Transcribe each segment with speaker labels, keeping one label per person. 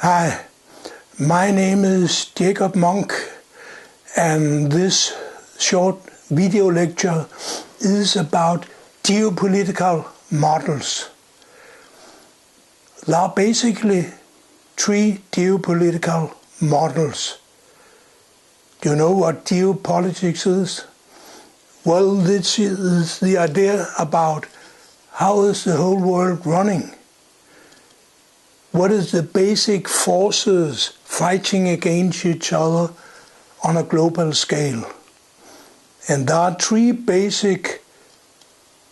Speaker 1: Hi, my name is Jakob Munck, and this short video lecture is about geopolitical models. There are basically three geopolitical models. Do you know what geopolitics is? Well, this is the idea about how is the whole world running. What is the basic forces fighting against each other on a global scale? And there are three basic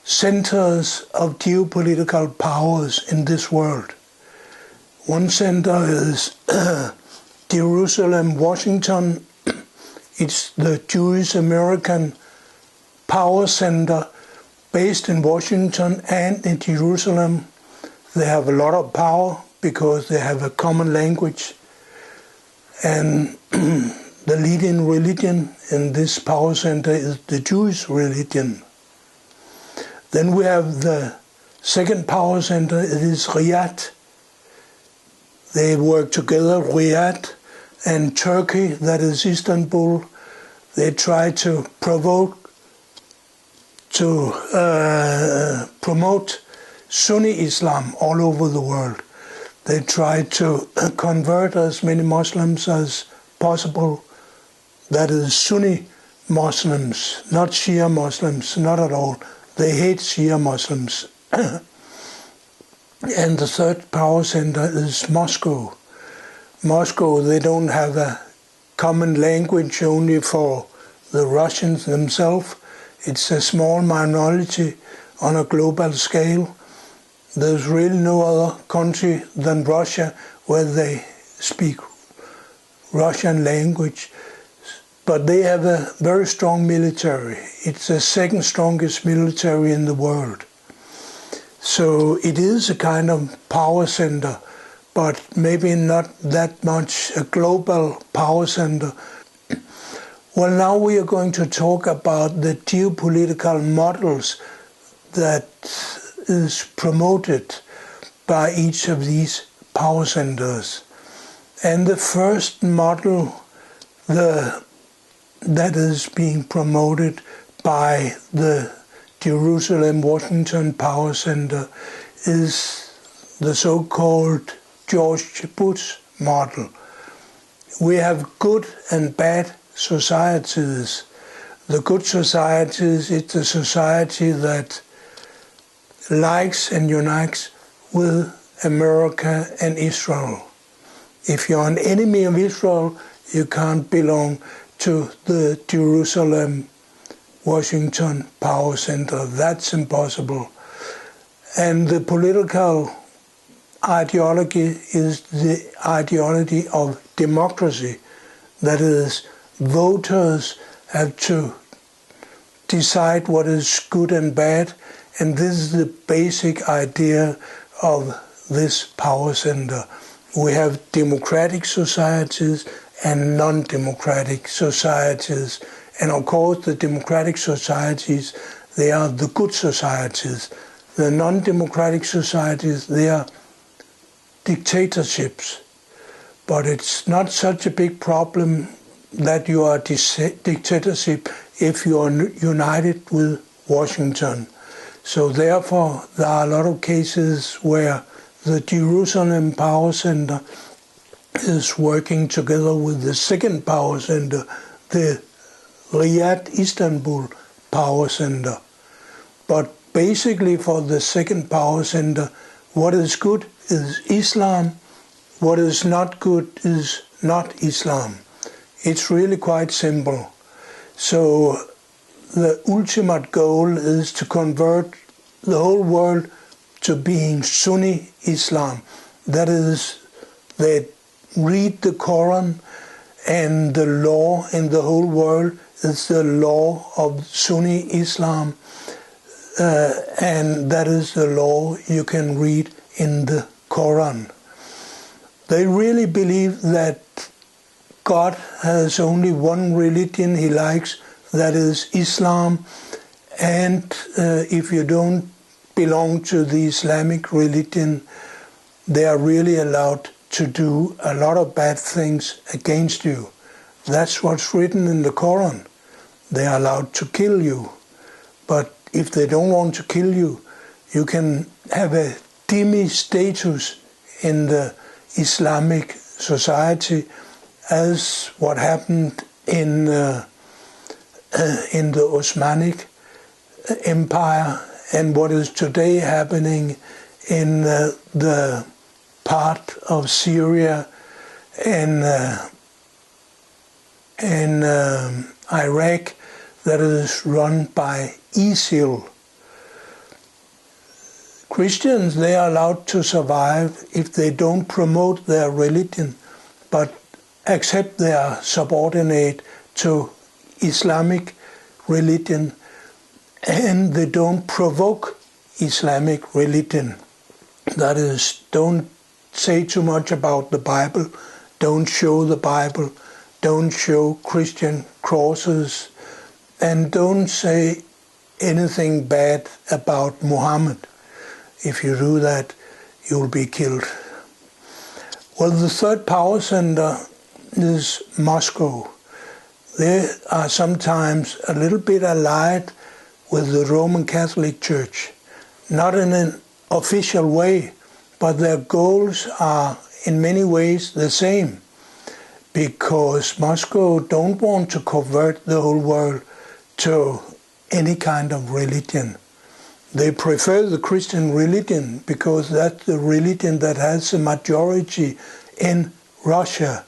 Speaker 1: centers of geopolitical powers in this world. One center is Jerusalem, Washington. It's the Jewish American power center based in Washington and in Jerusalem. They have a lot of power because they have a common language, and the leading religion in this power center is the Jewish religion. Then we have the second power center, it is Riyadh. They work together, Riyadh and Turkey, that is Istanbul. They try to promote Sunni-islam all over the world. They try to convert as many Muslims as possible. That is Sunni Muslims, not Shia Muslims, not at all. They hate Shia Muslims. And the third power center is Moscow. Moscow, they don't have a common language only for the Russians themselves. It's a small minority on a global scale. There's really no other country than Russia where they speak Russian language. But they have a very strong military. It's the second strongest military in the world. So it is a kind of power center, but maybe not that much a global power center. Well, now we are going to talk about the geopolitical models that is promoted by each of these power centers. And the first model that is being promoted by the Jerusalem-Washington power center is the so-called George Bush model. We have good and bad societies. The good societies, it's a society that likes and unites with America and Israel. If you're an enemy of Israel, you can't belong to the Jerusalem-Washington power center. That's impossible. And the political ideology is the ideology of democracy. That is, voters have to decide what is good and bad, and this is the basic idea of this power center. We have democratic societies and non-democratic societies. And of course, the democratic societies, they are the good societies. The non-democratic societies, they are dictatorships. But it's not such a big problem that you are a dictatorship if you are united with Washington. So therefore, there are a lot of cases where the Jerusalem power center is working together with the second power center, the Rhiad-Istanbul power center. But basically for the second power center, what is good is Islam, what is not good is not Islam. It's really quite simple. So the ultimate goal is to convert the whole world to being Sunni Islam. That is, they read the Quran, and the law in the whole world is the law of Sunni Islam, and that is the law you can read in the Quran. They really believe that God has only one religion he likes, that is Islam, and if you don't belong to the Islamic religion, they are really allowed to do a lot of bad things against you. That's what's written in the Quran. They are allowed to kill you. But if they don't want to kill you, you can have a dhimmi status in the Islamic society, as what happened in the Osmanic Empire and what is today happening in the part of Syria and Iraq that is run by ISIL. Christians, they are allowed to survive if they don't promote their religion, but accept they are subordinate to Islamic religion, and they don't provoke Islamic religion. That is, don't say too much about the Bible, don't show the Bible, don't show Christian crosses, and don't say anything bad about Muhammad. If you do that, you'll be killed. Well, the third power center is Moscow. They are sometimes a little bit allied with the Roman Catholic Church. Not in an official way, but their goals are in many ways the same. Because Moscow don't want to convert the whole world to any kind of religion. They prefer the Christian religion because that's the religion that has a majority in Russia.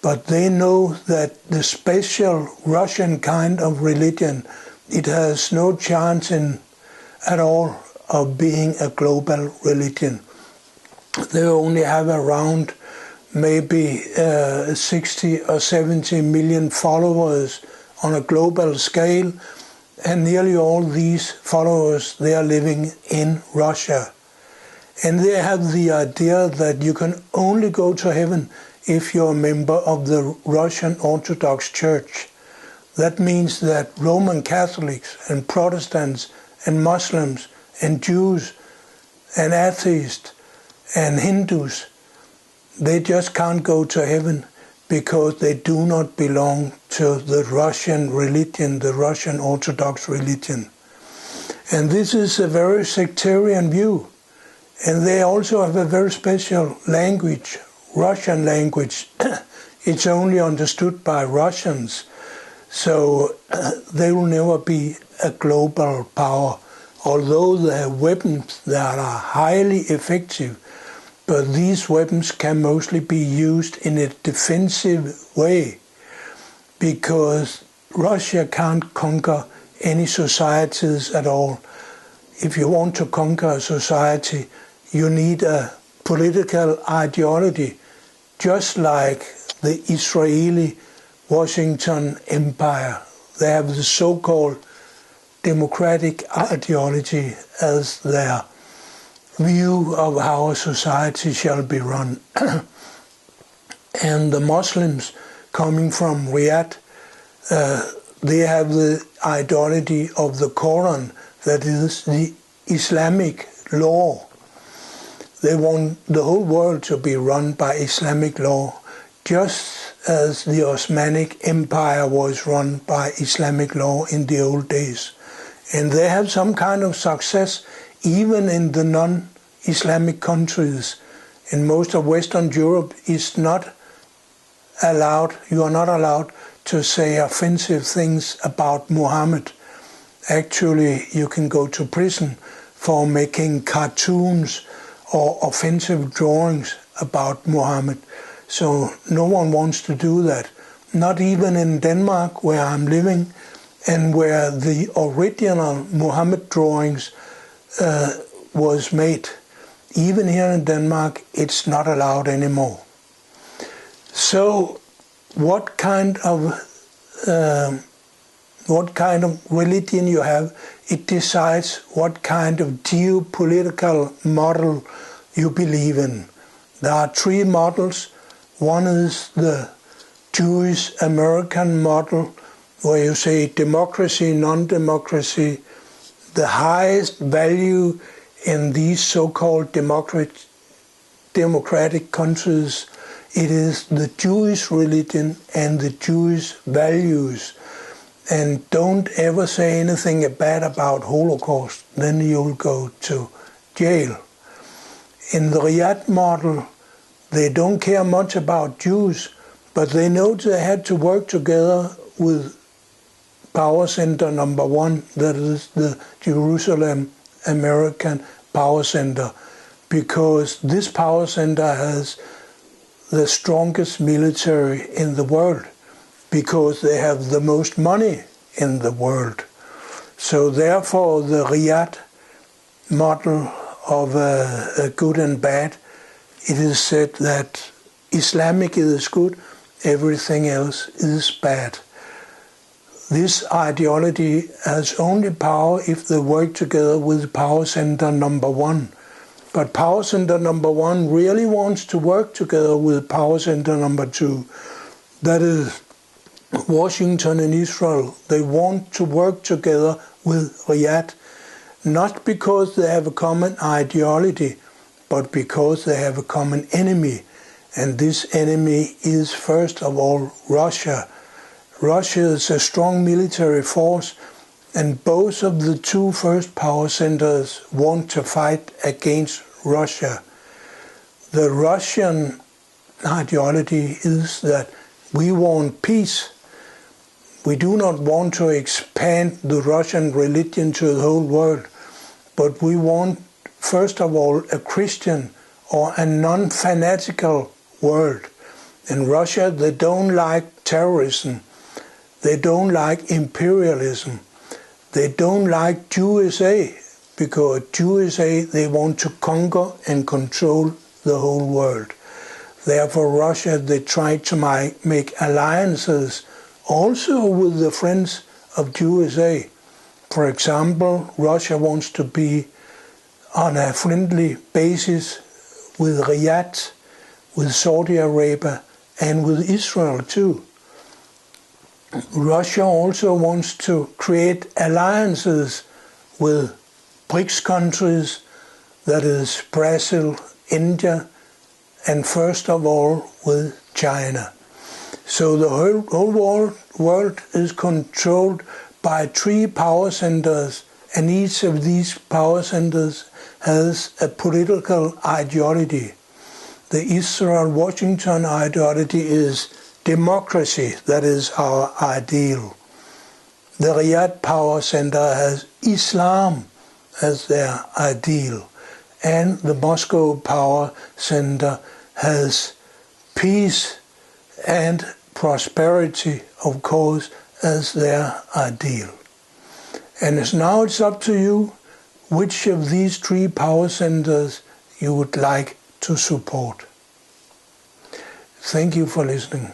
Speaker 1: But they know that the special Russian kind of religion, it has no chance at all of being a global religion. They only have around maybe 60 or 70 million followers on a global scale, and nearly all these followers, they are living in Russia. And they have the idea that you can only go to heaven if you're a member of the Russian Orthodox Church. That means that Roman Catholics and Protestants and Muslims and Jews and atheists and Hindus, they just can't go to heaven because they do not belong to the Russian religion, the Russian Orthodox religion. And this is a very sectarian view. And they also have a very special language, Russian language. It's only understood by Russians. So they will never be a global power, although they have weapons that are highly effective. But these weapons can mostly be used in a defensive way because Russia can't conquer any societies at all. If you want to conquer a society, you need a political ideology, just like the Israeli Washington Empire. They have the so-called democratic ideology as their view of how a society shall be run. And the Muslims coming from Riyadh, they have the ideology of the Quran, that is the Islamic law. They want the whole world to be run by Islamic law, just as the Osmanic Empire was run by Islamic law in the old days. And they have some kind of success even in the non-Islamic countries. In most of Western Europe, is not allowed, you are not allowed to say offensive things about Muhammad. Actually, you can go to prison for making cartoons or offensive drawings about Muhammad. So no one wants to do that. Not even in Denmark, where I'm living, and where the original Muhammad drawings was made. Even here in Denmark, it's not allowed anymore. So what kind of religion you have, it decides what kind of geopolitical model you believe in. There are three models. One is the Jewish American model, where you say democracy, non-democracy. The highest value in these so-called democratic democratic countries, it is the Jewish religion and the Jewish values. And don't ever say anything bad about Holocaust, then you'll go to jail. In the Riyadh model, they don't care much about Jews, but they know they had to work together with power center number one, that is the Jerusalem American power center, because this power center has the strongest military in the world, because they have the most money in the world. So therefore the Riyadh model of good and bad, it is said that Islamic is good, everything else is bad. This ideology has only power if they work together with power center number one. But power center number one really wants to work together with power center number two. That is Washington and Israel. They want to work together with Riyadh, not because they have a common ideology, but because they have a common enemy. And this enemy is, first of all, Russia. Russia is a strong military force, and both of the two first power centers want to fight against Russia. The Russian ideology is that we want peace. We do not want to expand the Russian religion to the whole world, but we want, first of all, a Christian or a non-fanatical world. In Russia, they don't like terrorism. They don't like imperialism. They don't like USA, because USA, they want to conquer and control the whole world. Therefore, Russia, they try to make alliances also with the friends of USA. For example, Russia wants to be on a friendly basis with Riyadh, with Saudi Arabia, and with Israel too. Russia also wants to create alliances with BRICS countries, that is Brazil, India, and first of all with China. So the whole world is controlled by three power centers, and each of these power centers has a political ideology. The Israel-Washington ideology is democracy, that is our ideal. The Riyadh power center has Islam as their ideal, and the Moscow power center has peace and prosperity, of course, as their ideal. And now it's up to you which of these three power centers you would like to support. Thank you for listening.